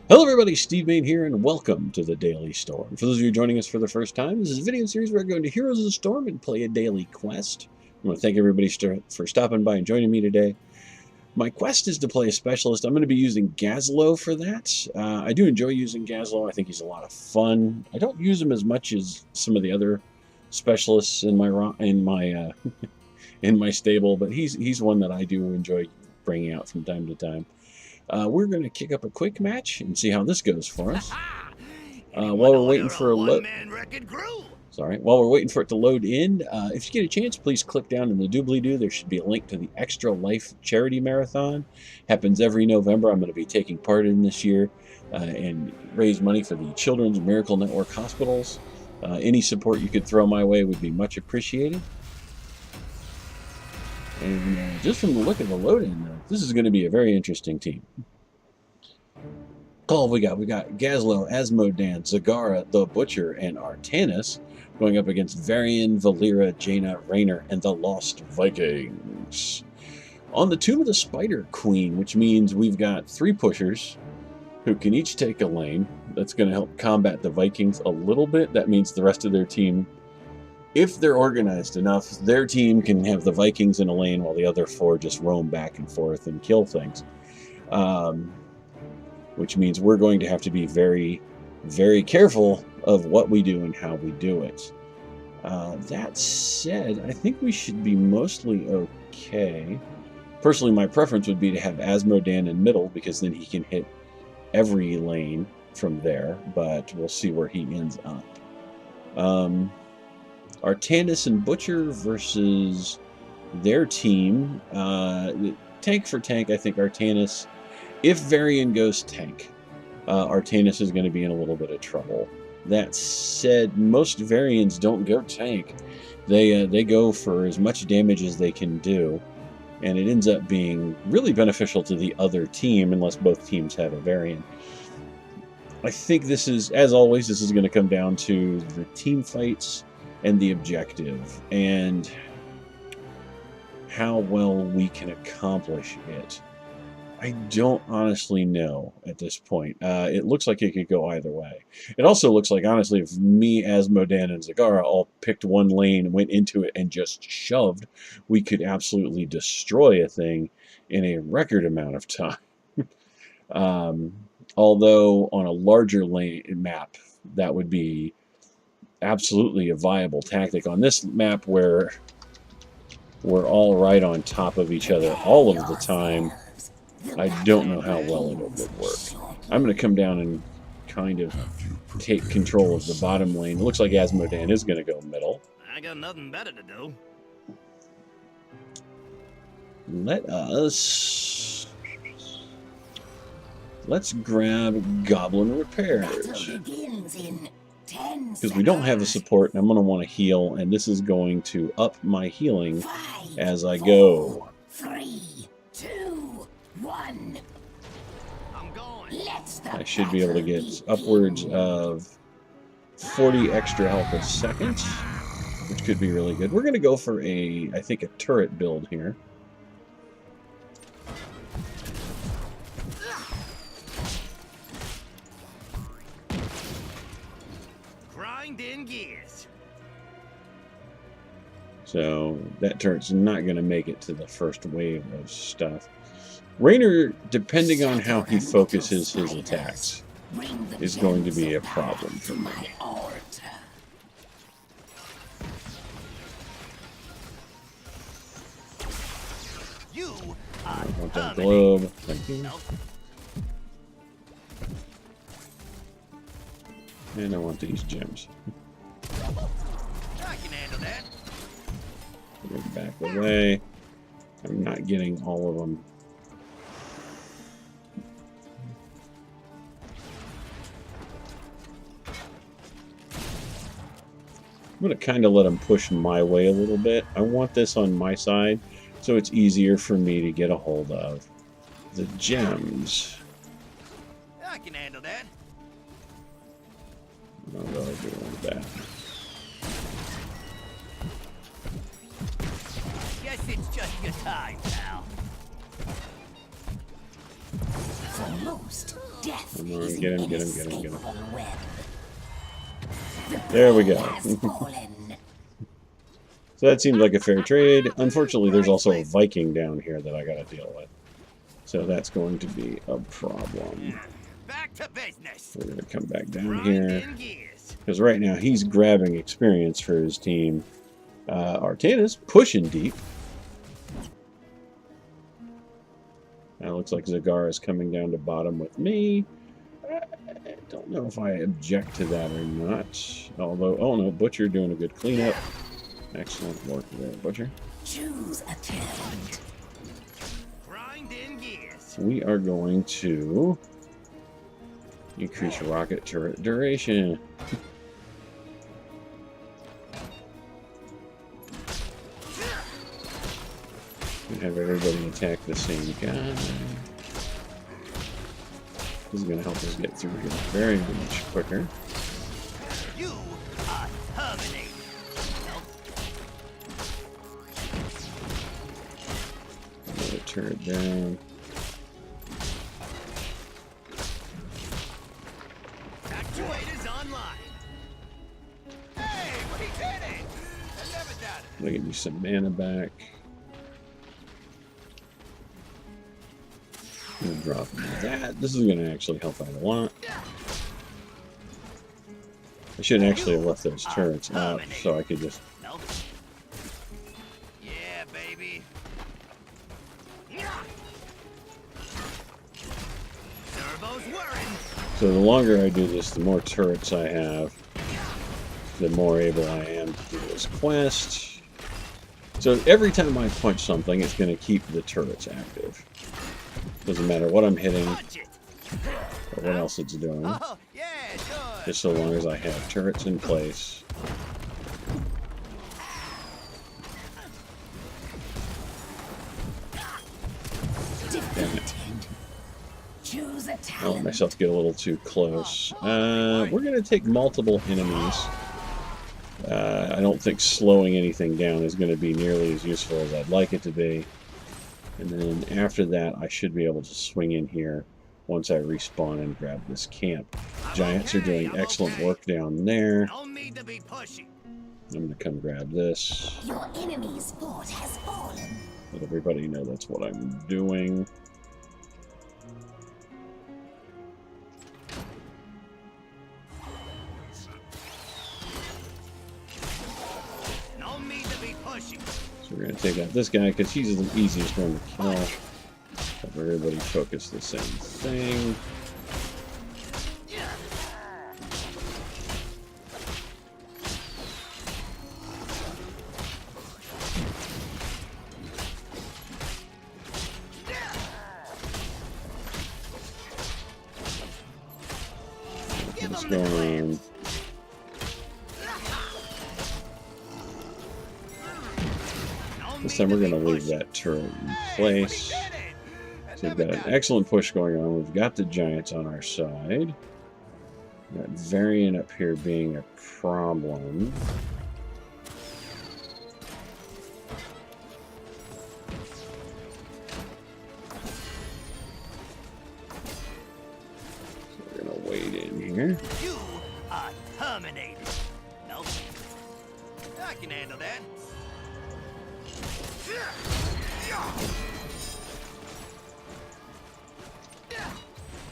Hello everybody, Steve Mayne here, and welcome to the Daily Storm. For those of you joining us for the first time, this is a video series where we're going to Heroes of the Storm and play a daily quest. I want to thank everybody for stopping by and joining me today. My quest is to play a specialist. I'm going to be using Gazlowe for that. I do enjoy using Gazlowe. I think he's a lot of fun. I don't use him as much as some of the other specialists in my in my stable, but he's one that I do enjoy bringing out from time to time. We're going to kick up a quick match and see how this goes for us. While we're waiting for while we're waiting for it to load in, if you get a chance, please click down in the doobly-doo. There should be a link to the Extra Life Charity Marathon. Happens every November. I'm going to be taking part in this year and raise money for the Children's Miracle Network hospitals. Any support you could throw my way would be much appreciated. And just from the look of the load-in, this is going to be a very interesting team. We got Gazlowe, Asmodan, Zagara, the Butcher, and Artanis going up against Varian, Valera, Jaina, Rayner, and the Lost Vikings. On the Tomb of the Spider Queen, which means we've got 3 pushers who can each take a lane. That's going to help combat the Vikings a little bit. That means the rest of their team, if they're organized enough, their team can have the Vikings in a lane while the other 4 just roam back and forth and kill things. Which means we're going to have to be very, very careful of what we do and how we do it. That said, I think we should be mostly okay. Personally, my preference would be to have Asmodan in middle, because then he can hit every lane from there, but we'll see where he ends up. Artanis and Butcher versus their team. Tank for tank, I think Artanis. If Varian goes tank, Artanis is going to be in a little bit of trouble. That said, most Varians don't go tank. They go for as much damage as they can do, and it ends up being really beneficial to the other team unless both teams have a Varian. I think this is, as always, this is going to come down to the team fights and the objective, and how well we can accomplish it. I don't honestly know at this point. It looks like it could go either way. It also looks like, honestly, if me, Asmodan, and Zagara all picked one lane, went into it, and just shoved, we could absolutely destroy a thing in a record amount of time. Although, on a larger map, that would be absolutely a viable tactic. On this map where we're all right on top of each other all of the time, I don't know how well it would work. I'm going to come down and kind of take control of the bottom lane. It looks like Asmodan is going to go middle. I got nothing better to do. Let's grab Goblin Repairs, because we don't have the support, and I'm going to want to heal, and this is going to up my healing as I go. 3, 2, 1. I'm going. I should be able to get upwards of 40 extra health a second, which could be really good. We're going to go for I think a turret build here. In gears. So that turret's not going to make it to the first wave of stuff. Rayner, depending on how he focuses his attacks, is going to be a problem for me. I want that globe. Thank you. And I want these gems. I can handle that. Move back away. I'm not getting all of them. I'm going to kind of let them push my way a little bit. I want this on my side so it's easier for me to get a hold of the gems. I can handle that. I'll go do that. Guess it's just your time, pal. For most, Death Come on, is get an him, get him, get him, get him. inescapable web. The There we prey go. has fallen. So that seems like a fair trade. Unfortunately, there's also a Viking down here that I gotta deal with. So that's going to be a problem. Back to business. We're gonna come back down Grind here. in gears. Because right now he's grabbing experience for his team. Artana's pushing deep. Now it looks like Zagara's coming down to bottom with me. I don't know if I object to that or not. Although, oh no, Butcher doing a good cleanup. Excellent work there, Butcher. Choose a turret. Grind in gears. We are going to increase rocket turret duration. And have everybody attack the same guy. This is going to help us get through here very much quicker. You are terminated. Another turret down. Actuators online. Hey, we did it! I never doubted it. I'm going to give you some mana back. I'm going to drop that. This is going to actually help out a lot. I should actually have left those turrets out so I could just... Nope. Yeah, baby. Turbo's whirring. So the longer I do this, the more turrets I have, the more able I am to do this quest. So every time I punch something, it's going to keep the turrets active. Doesn't matter what I'm hitting Punch it. or what else it's doing. Oh, yeah, sure. Just so long as I have turrets in place. Defeated. Choose a I let talent. myself get a little too close. We're going to take multiple enemies. I don't think slowing anything down is going to be nearly as useful as I'd like it to be. And then after that, I should be able to swing in here once I respawn and grab this camp. Giants are doing excellent work down there. No need to be pushy. I'm going to come grab this. Your enemy's fort has fallen. Let everybody know that's what I'm doing. No need to be pushy. So we're going to take out this guy because he's the easiest one to kill. Have everybody focus the same thing. What's going on? This time we're going to leave that turret in place. So we've got an excellent push going on. We've got the giants on our side. We've got Varian up here being a problem. So we're going to wade in here. You are terminated. Nope. I can handle that.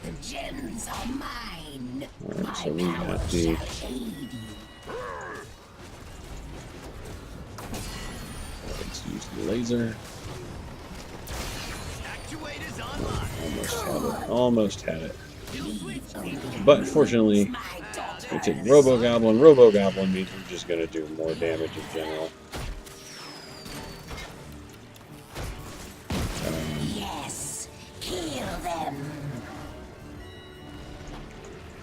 The gems are mine. Alright, so My we power got the... shall aid you. Let's use the laser. Actuators online. Almost had it. Almost had it. Kill switch. But fortunately, My daughter. we take Robo-Goblin. Robo-Goblin means we're just going to do more damage in general. Yes. Kill them.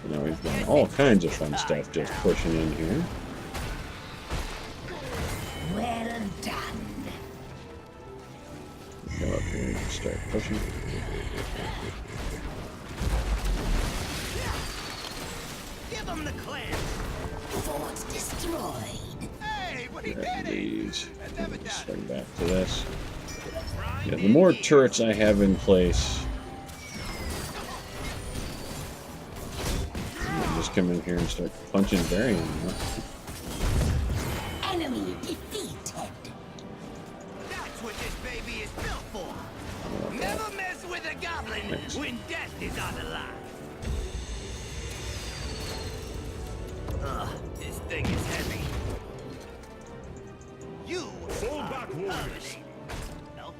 You know, we've got all kinds of fun stuff just pushing in here. Well done. Go up here and start pushing. Give them the clamp. Fort destroyed. Hey, what he Grab did it. these. I never Let's doubted swing back to this. Grind Yeah, the in more gears. turrets I have in place, just come in here and start punching Varian. Enemy defeated. That's what this baby is built for. Never mess with a goblin when death is on the line. Ugh, this thing is heavy. You Fall back, warriors. No?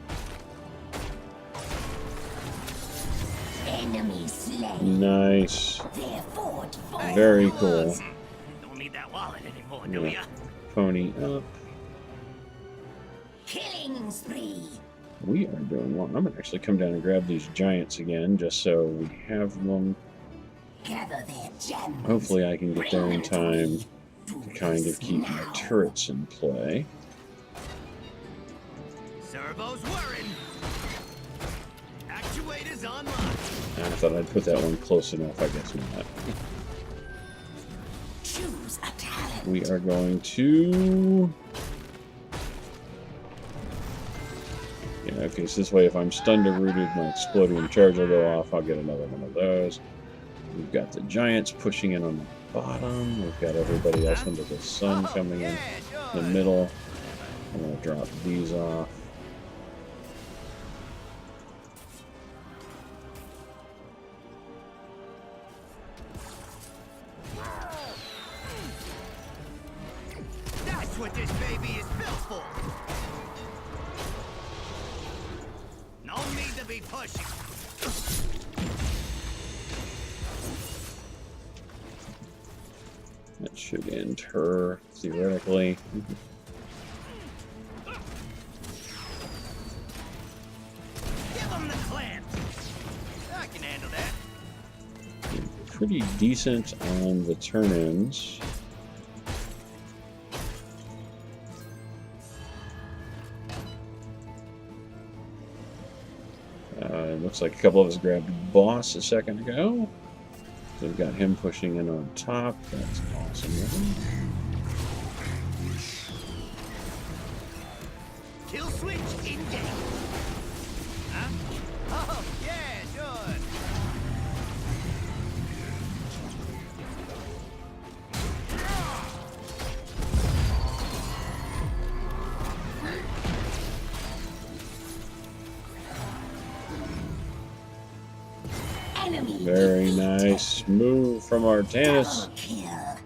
Enemy slain. Nice. Their fort falls. Very cool. Don't need that wallet anymore, do Yeah. ya? Pony up. Killing spree. We are doing well. I'm going to actually come down and grab these giants again, just so we have them. Gather their gems. Hopefully I can get there in time Do to kind this of keep my now. turrets in play. Servos whirring. Actuators online. I thought I'd put that one close enough. I guess not. Choose a talent. We are going to... Yeah, okay, so this way if I'm stunned or rooted, my exploding charge will go off. I'll get another one of those. We've got the giants pushing in on the bottom. We've got everybody else under the sun coming in the middle. I'm going to drop these off. That's what this baby is built for. No need to be pushing. That should end her, theoretically. Give him the clamp. I can handle that. Pretty decent on the turn-ins. Looks like a couple of us grabbed Boss a second ago. So we've got him pushing in on top. That's awesome. Kill switch in game. Huh? Oh, yeah, sure. Enemy Very defeated. nice move from Artanis. Double kill.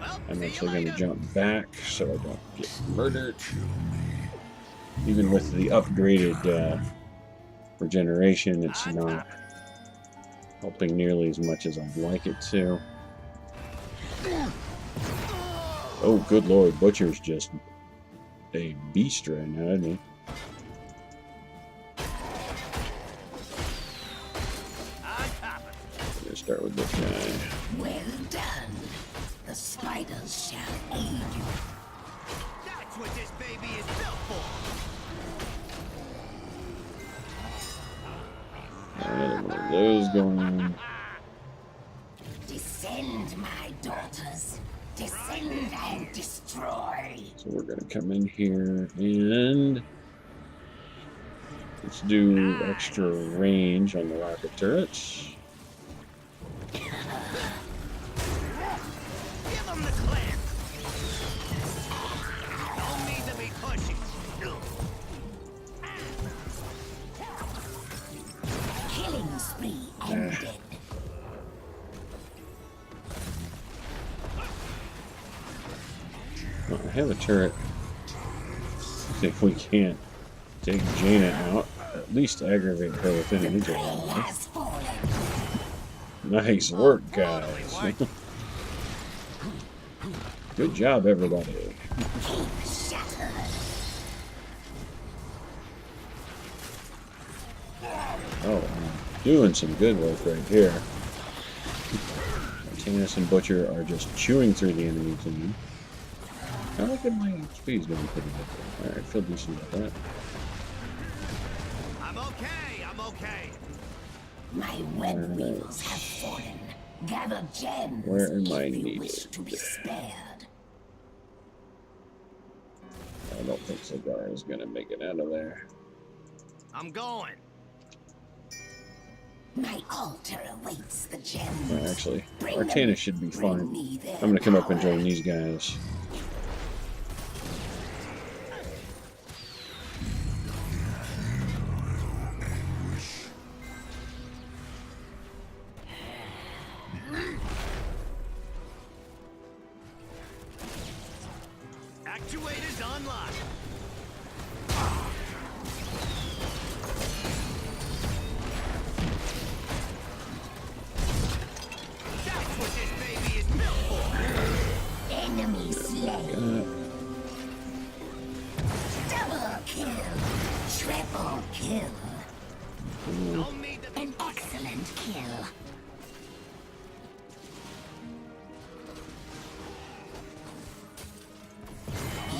Well, I'm see you actually going to later. jump back so I don't get murdered. Even with the upgraded regeneration, it's not helping nearly as much as I'd like it to. Oh, good lord, Butcher's just a beast right now, isn't he? On top of it. I'm gonna start with this guy. Well done. The spiders shall aid you. That's what this baby is built for. Another one of those going on. Descend, my daughters. Descend and destroy. So we're gonna come in here and let's do extra range on the rocket turrets. Give him the clamp. No need to be pushing. Killing spree ended. Well, I have a turret. If we can't take Jaina out, at least aggravate her with an Prey ally. has fallen. Nice work, guys. Good job, everybody. Keep shattered. Oh, I'm doing some good work right here. Martinez and Butcher are just chewing through the enemy team. I look at my XP is doing pretty good. Alright, feel decent about that. I'm okay. I'm okay. My web wheels have fallen. Gather gems Where am I if you needed? wish to be spared. I don't think Cigar is going to make it out of there. I'm going. My altar awaits the gems. Actually, Bring Artanis them. should be Bring fine. me their I'm gonna come up and power. join these guys. Actuators online. That's what this baby is built for. Enemy slain. Double kill. Triple kill. Don't need to be An excellent kill.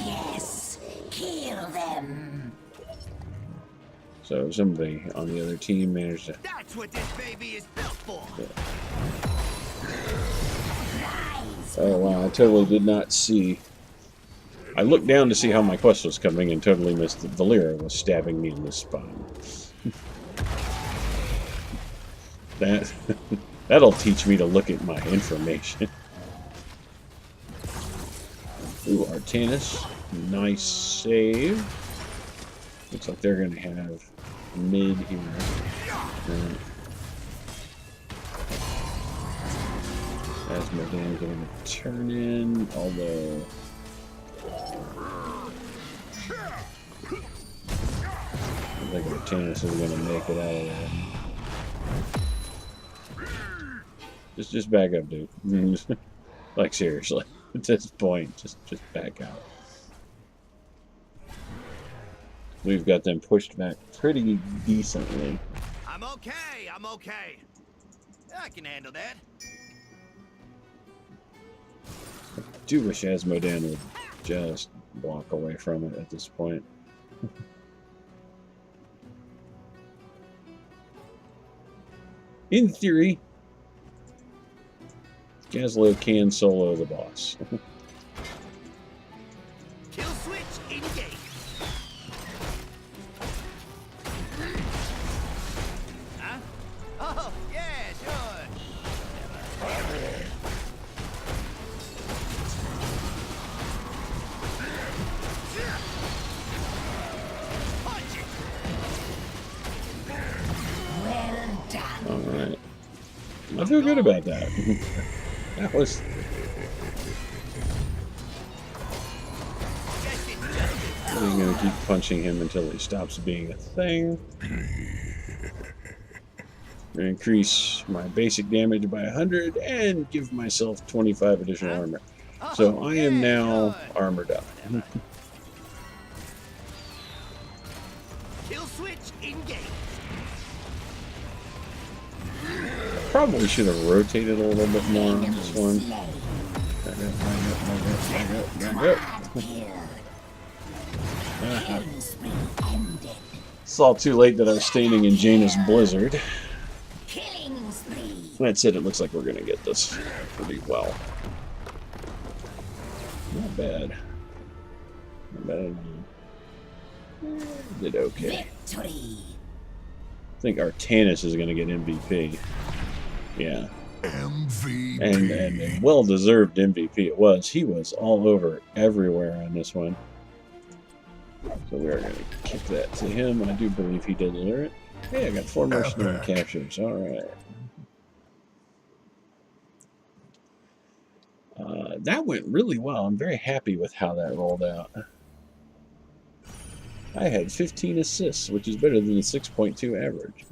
Yes, kill them. So somebody on the other team managed to. That's what this baby is built for. Rise. Oh wow! I totally did not see. I looked down to see how my quest was coming and totally missed that Valera was stabbing me in the spine. That'll teach me to look at my information. Ooh, Artanis. Nice save. Looks like they're gonna have mid here. As Mayne getting a turn in, although I think Artanis is gonna make it out of there. Just back up, dude. Like seriously, at this point, just back out. We've got them pushed back pretty decently. I'm okay. I'm okay. I can handle that. I do wish Asmodan would just walk away from it at this point. In theory, Gazlowe can solo the boss. Kill switch engaged. Huh? Oh, yeah, sure. Punch it. Well done. Alright. I feel good about that. That was... Guess it's just I'm going to keep punching him until he stops being a thing. Increase my basic damage by 100 and give myself 25 additional armor. So I am now armored up. kill switch engaged. Probably should have rotated a little bit more on Enemy this one. slain. Back up. Quad kill. Killing spree ended. Saw too late that I was standing in Jaina's blizzard. Killing spree. That's it. It looks like we're going to get this pretty well. Not bad. Not bad at all. Did okay. Victory. I think Artanis is going to get MVP. Yeah. MVP. And a well-deserved MVP it was. He was all over everywhere on this one. So we are going to kick that to him. I do believe he did lure it. Hey, I got 4 mercenary captures. All right. That went really well. I'm very happy with how that rolled out. I had 15 assists, which is better than the 6.2 average.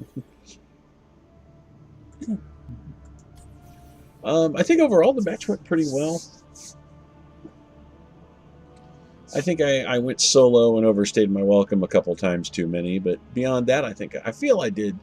I think overall the match went pretty well. I think I went solo and overstayed my welcome a couple times too many, but beyond that, I feel I did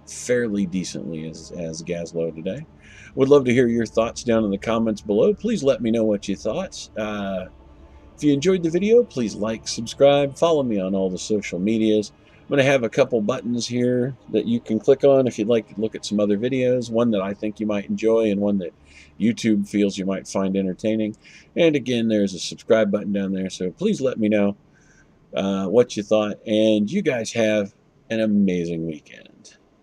fairly decently as Gazlowe today. Would love to hear your thoughts down in the comments below. Please let me know what you thought. If you enjoyed the video, please like, subscribe, follow me on all the social medias. I'm going to have a couple buttons here that you can click on if you'd like to look at some other videos. One that I think you might enjoy and one that YouTube feels you might find entertaining. And again, there's a subscribe button down there, so please let me know what you thought. And you guys have an amazing weekend.